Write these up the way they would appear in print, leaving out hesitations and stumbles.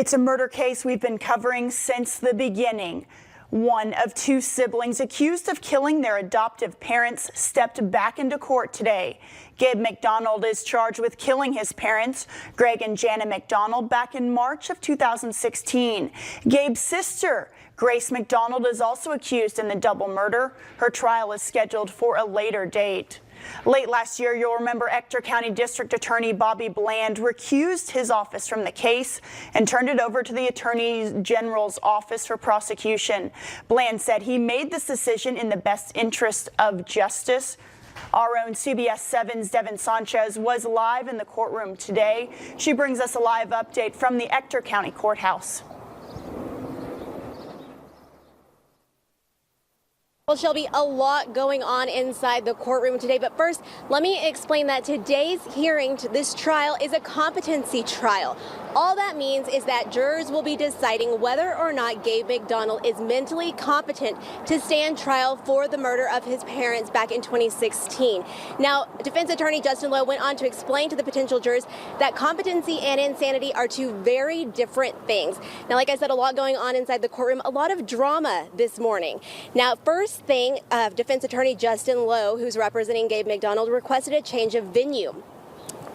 It's a murder case we've been covering since the beginning. One of two siblings accused of killing their adoptive parents stepped back into court today. Gabe McDonald is charged with killing his parents, Greg and Jana McDonald, back in March of 2016. Gabe's sister, Grace McDonald, is also accused in the double murder. Her trial is scheduled for a later date. Late last year, you'll remember Ector County District Attorney Bobby Bland recused his office from the case and turned it over to the Attorney General's office for prosecution. Bland said he made this decision in the best interest of justice. Our own CBS 7's Devin Sanchez was live in the courtroom today. She brings us a live update from the Ector County Courthouse. Well, Shelby, a lot going on inside the courtroom today, but first, let me explain that today's hearing to this trial is a competency trial. All that means is that jurors will be deciding whether or not Gabe McDonald is mentally competent to stand trial for the murder of his parents back in 2016. Now, defense attorney Justin Lowe went on to explain to the potential jurors that competency and insanity are two very different things. Now, like I said, a lot going on inside the courtroom, a lot of drama this morning. Now, first thing, defense attorney Justin Lowe, who's representing Gabe McDonald, requested a change of venue.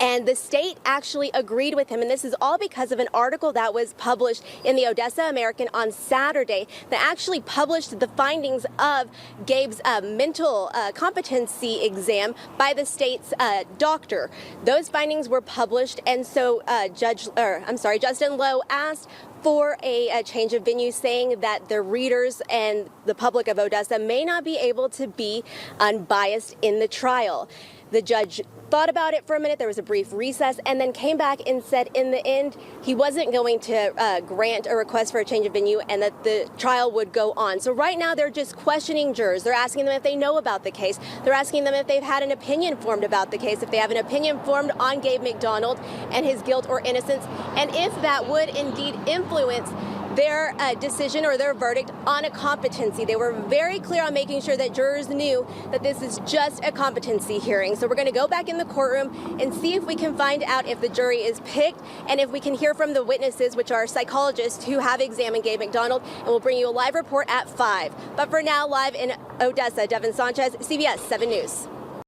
And the state actually agreed with him, and this is all because of an article that was published in the Odessa American on Saturday that actually published the findings of Gabe's mental competency exam by the state's doctor. Those findings were published, and so Justin Lowe asked for a change of venue, saying that the readers and the public of Odessa may not be able to be unbiased in the trial. The judge thought about it for a minute. There was a brief recess and then came back and said in the end he wasn't going to grant a request for a change of venue and that the trial would go on. So right now they're just questioning jurors. They're asking them if they know about the case. They're asking them if they've had an opinion formed about the case, if they have an opinion formed on Gabe McDonald and his guilt or innocence, and if that would indeed influence their decision or their verdict on a competency. They were very clear on making sure that jurors knew that this is just a competency hearing. So we're going to go back in the courtroom and see if we can find out if the jury is picked and if we can hear from the witnesses, which are psychologists who have examined Gabe McDonald, and we'll bring you a live report at 5. But for now, live in Odessa, Devin Sanchez, CBS 7 News.